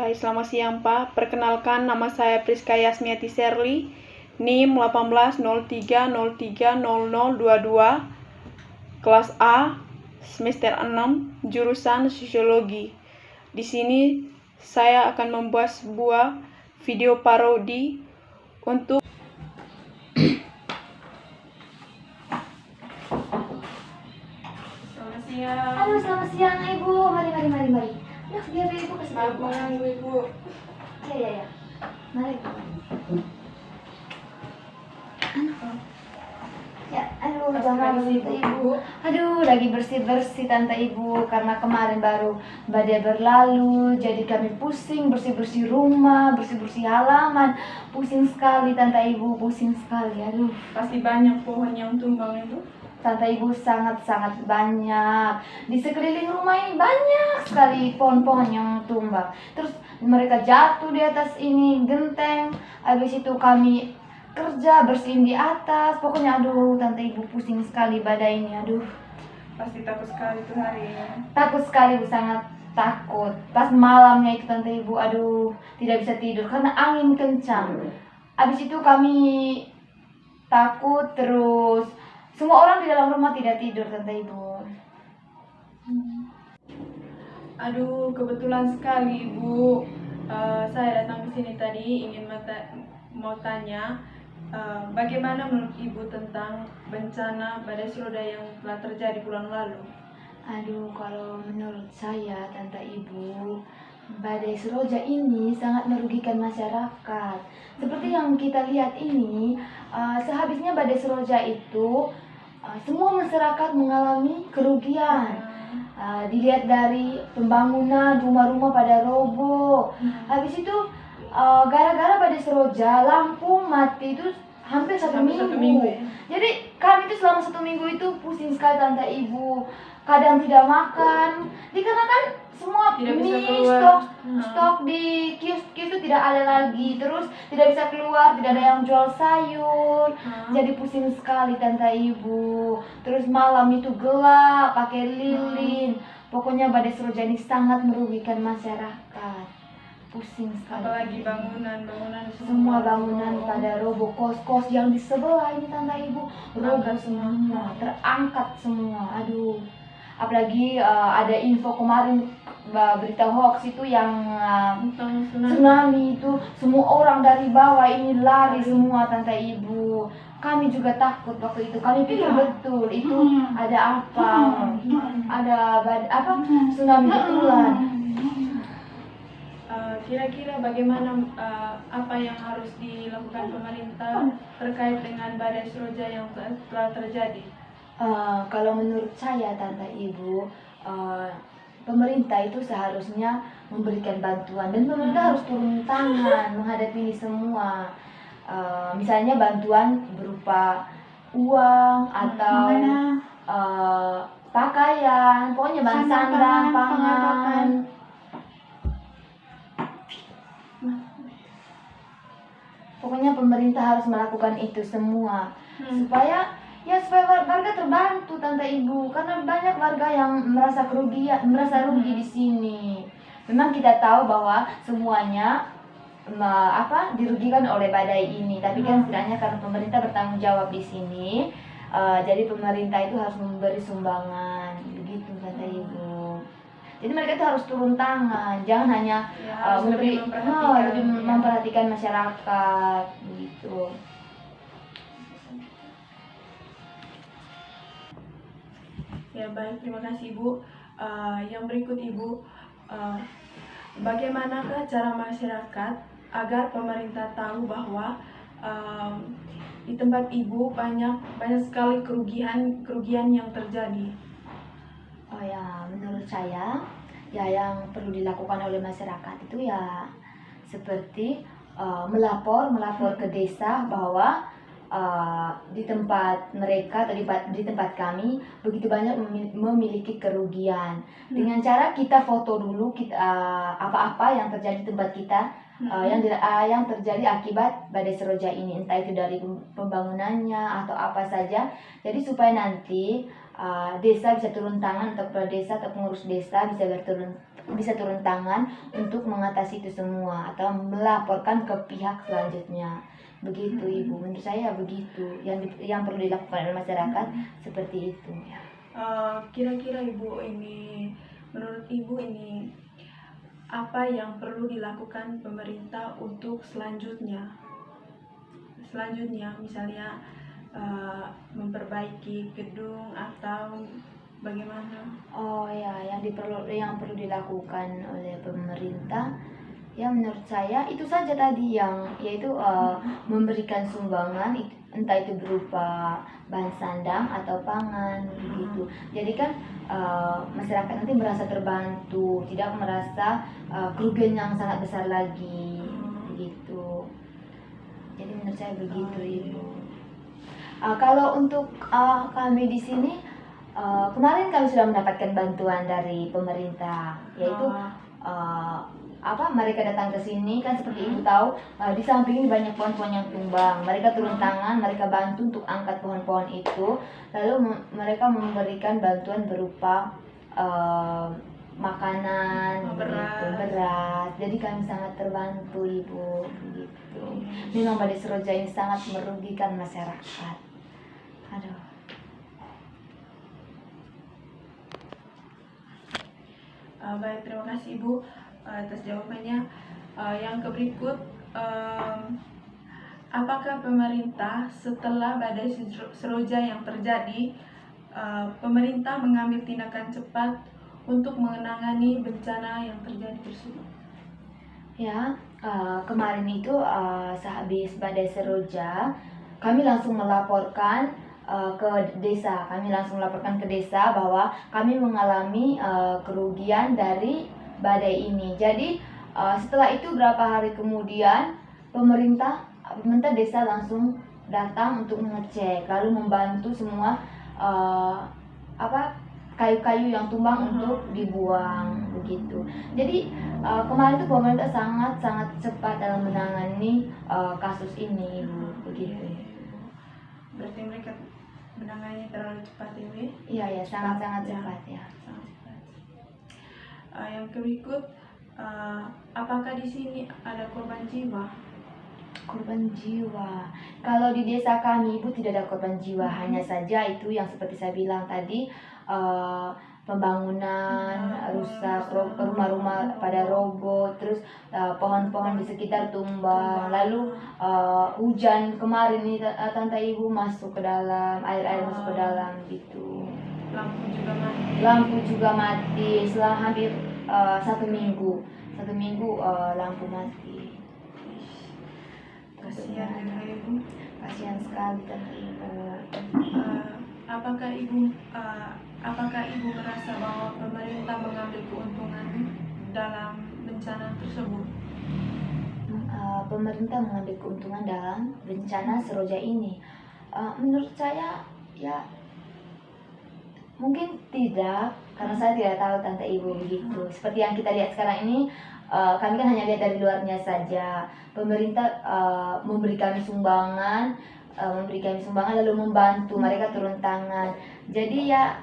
Oke, selamat siang Pak. Perkenalkan, nama saya Priska Yasmiati Serli, NIM 1803030022, kelas A, semester 6, jurusan Sosiologi. Di sini saya akan membuat sebuah video parodi untuk Selamat siang. Halo, selamat siang Ibu. Mari. Ya, biar Ibu kasih tahu. Maaf mengganggu Ibu. Ya. Mari Ibu. Ya, aduh, jangan Tante Ibu. Aduh, lagi bersih-bersih Tante Ibu karena kemarin baru badai berlalu, jadi kami pusing bersih-bersih rumah, bersih-bersih halaman. Pusing sekali Tante Ibu, pusing sekali. Aduh, Pasti banyak pohon yang tumbang itu. Tante Ibu sangat-sangat banyak. Di sekeliling rumah ini banyak sekali pohon-pohon yang tumbang. Terus mereka jatuh di atas ini genteng. Habis itu kami kerja bersihin di atas. Pokoknya aduh Tante Ibu pusing sekali badai ini. Aduh, Pasti takut sekali tuh hari ini. takut sekali Bu, sangat takut. Pas malamnya itu Tante Ibu aduh tidak bisa tidur karena angin kencang. Habis itu kami takut, terus semua orang di dalam rumah tidak tidur Tante Ibu. Aduh, kebetulan sekali Ibu. Saya datang ke sini tadi ingin mau tanya bagaimana menurut Ibu tentang bencana badai Seroda yang telah terjadi bulan lalu? Aduh, kalau menurut saya Tante Ibu, badai Seroja ini sangat merugikan masyarakat. Seperti yang kita lihat ini, sehabisnya badai Seroja itu semua masyarakat mengalami kerugian. Dilihat dari pembangunan rumah-rumah pada roboh. Habis itu gara-gara badai Seroja lampu mati itu hampir satu minggu. Ya? Jadi kami itu selama 1 minggu itu pusing sekali Tante Ibu. Kadang tidak makan, dikarenakan semua Tidak bisa mie keluar. stok di kios itu tidak ada lagi. Terus tidak bisa keluar, tidak ada yang jual sayur. Jadi pusing sekali Tante Ibu. Terus malam itu gelap, pakai lilin. Pokoknya badai Seroja ini sangat merugikan masyarakat. Pusing sekali. Apalagi bangunan Semua bangunan pada roboh, kos-kos yang di sebelah ini Tante Ibu roboh semua, terangkat semua. Aduh, apalagi ada info kemarin berita hoax itu yang tsunami itu semua orang dari bawah ini lari semua Tante Ibu. Kami juga takut waktu itu. Kami pikir betul itu ada apa tsunami betulan. Kira-kira bagaimana apa yang harus dilakukan pemerintah terkait dengan badai Seroja yang telah terjadi? Kalau menurut saya Tante Ibu, pemerintah itu seharusnya memberikan bantuan dan pemerintah harus turun tangan menghadapi ini semua. Misalnya bantuan berupa uang atau pakaian, pokoknya bahan sandang, pangan. Pokoknya pemerintah harus melakukan itu semua supaya warga terbantu Tante Ibu, karena banyak warga yang merasa rugi di sini. Memang kita tahu bahwa semuanya dirugikan oleh badai ini, tapi kan setidaknya karena pemerintah bertanggung jawab di sini, jadi pemerintah itu harus memberi sumbangan, begitu Tante Ibu. Jadi mereka itu harus turun tangan, jangan hanya lebih memperhatikan masyarakat, begitu. Ya baik, terima kasih Ibu. Yang berikut Ibu, bagaimanakah cara masyarakat agar pemerintah tahu bahwa di tempat Ibu banyak sekali kerugian yang terjadi? Oh ya, menurut saya ya yang perlu dilakukan oleh masyarakat itu ya seperti melapor ke desa bahwa di tempat mereka atau di tempat kami begitu banyak memiliki kerugian. Dengan cara kita foto dulu apa-apa yang terjadi di tempat kita, yang terjadi akibat badai seroja ini, entah itu dari pembangunannya atau apa saja. Jadi supaya nanti desa bisa turun tangan, atau kepala desa atau pengurus desa bisa turun tangan untuk mengatasi itu semua atau melaporkan ke pihak selanjutnya. Begitu Ibu, menurut saya begitu yang perlu dilakukan oleh masyarakat, seperti itu ya. Kira-kira Ibu ini, menurut Ibu ini apa yang perlu dilakukan pemerintah untuk selanjutnya misalnya memperbaiki gedung atau bagaimana? Oh ya, yang perlu dilakukan oleh pemerintah ya, menurut saya itu saja tadi, yaitu memberikan sumbangan, entah itu berupa bahan sandang atau pangan begitu. Jadi kan masyarakat nanti merasa terbantu, tidak merasa kerugian yang sangat besar lagi begitu. Jadi menurut saya begitu Ibu. Kalau untuk kami di sini, kemarin kami sudah mendapatkan bantuan dari pemerintah, yaitu mereka datang ke sini kan, seperti Ibu tahu, di samping ini banyak pohon-pohon yang tumbang. Mereka turun tangan, mereka bantu untuk angkat pohon-pohon itu, lalu mereka memberikan bantuan berupa makanan, beras. Jadi kami sangat terbantu Ibu begitu. Memang badai seroja ini sangat merugikan masyarakat. Aduh. Baik, terima kasih Ibu atas jawabannya. Yang berikut, apakah pemerintah setelah badai seroja yang terjadi, pemerintah mengambil tindakan cepat untuk menangani bencana yang terjadi tersebut? Ya, kemarin itu sehabis badai seroja, kami langsung melaporkan ke desa. Kami langsung melaporkan ke desa bahwa kami mengalami kerugian dari badai ini. Jadi setelah itu berapa hari kemudian pemerintah desa langsung datang untuk mengecek, lalu membantu semua kayu-kayu yang tumbang untuk dibuang begitu. Jadi kemarin itu pemerintah sangat cepat dalam menangani kasus ini begitu. Berarti mereka menangannya terlalu cepat ini? Iya, sangat cepat ya. Sangat cepat. Yang berikut, apakah di sini ada korban jiwa? Korban jiwa. Kalau di desa kami Ibu tidak ada korban jiwa, hanya saja itu yang seperti saya bilang tadi, pembangunan rusak, rumah-rumah pada roboh, terus pohon-pohon di sekitar tumbang, lalu hujan kemarin ini Tante Ibu masuk ke dalam, air masuk ke dalam gitu. Lampu juga mati selama hampir 1 minggu. 1 minggu lampu mati. Kasihan juga Ibu. Kasihan sekali Tante Ibu. Apakah Ibu merasa bahwa pemerintah mengambil keuntungan dalam bencana tersebut? Pemerintah mengambil keuntungan dalam bencana seroja ini. Menurut saya ya mungkin tidak, karena saya tidak tahu Tante Ibu begitu. Seperti yang kita lihat sekarang ini, kami kan hanya lihat dari luarnya saja. Pemerintah memberi kami sumbangan lalu membantu mereka turun tangan. Jadi ya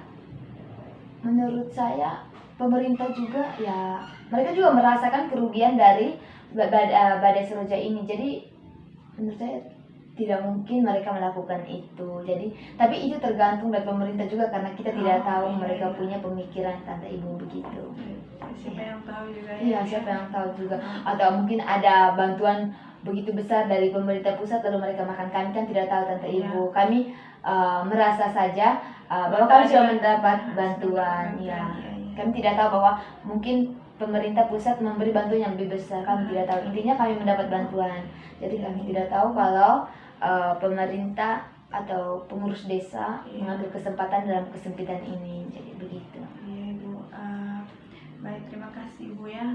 menurut saya pemerintah juga ya, mereka juga merasakan kerugian dari badai seroja ini. Jadi menurut saya tidak mungkin mereka melakukan itu. Jadi tapi itu tergantung dari pemerintah juga, karena kita tidak tahu mereka punya pemikiran Tante Ibu begitu. Siapa yang tahu juga ya? Iya, siapa yang tahu juga. Atau mungkin ada bantuan begitu besar dari pemerintah pusat lalu mereka makan. Kami kan tidak tahu Tante Ibu. Kami merasa saja bahwa kami sudah mendapat bantuan. Ya, kami tidak tahu bahwa mungkin pemerintah pusat memberi bantuan yang lebih besar. Kami tidak tahu. Intinya kami mendapat bantuan. Jadi kami tidak tahu kalau pemerintah atau pengurus desa mengambil kesempatan dalam kesempitan ini. Jadi begitu. Iya Ibu. Baik, terima kasih Ibu ya.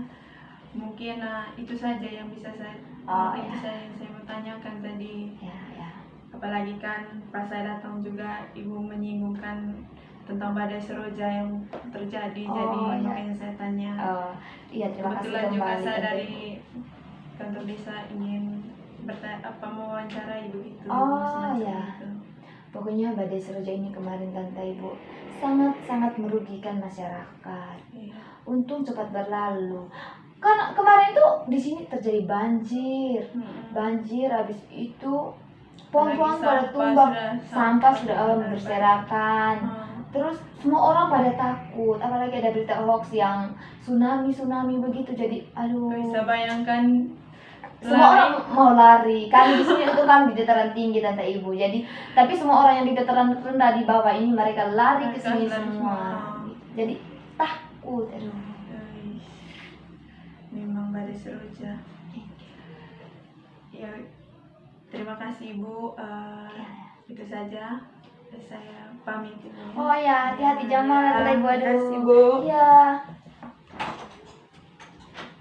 Mungkin itu saja yang bisa saya mau tanyakan tadi. Ya. Apalagi kan pas saya datang juga Ibu menyinggungkan tentang badai seroja yang terjadi, jadi makanya saya tanya. Iya, terima kasih kebetulan juga kembali. saya dari kantor desa ingin mewawancarai begitu. Oh, semacam ya. itu. Pokoknya Badai Seroja ini kemarin Tante Ibu sangat-sangat merugikan masyarakat. Iya. Untung cepat berlalu. Kan kemarin tuh di sini terjadi banjir. Banjir habis itu pohon-pohon pada tumbang, sampah sudah berserakan. Terus semua orang pada takut, apalagi ada berita hoax yang tsunami begitu. Jadi aduh. Bisa bayangkan Semua orang mau lari. Kami di sini itu kami di dataran tinggi Tante Ibu. Jadi tapi semua orang yang di dataran rendah di bawah ini mereka lari ke sini semua. Jadi takut. Aduh. Memang Badai Seroja. Ya, terima kasih Ibu. Itu saja. Saya pamit Ibu. Oh ya, hati-hati Jamal Tante Ibu. Terima kasih Aduh. Bu. Ya.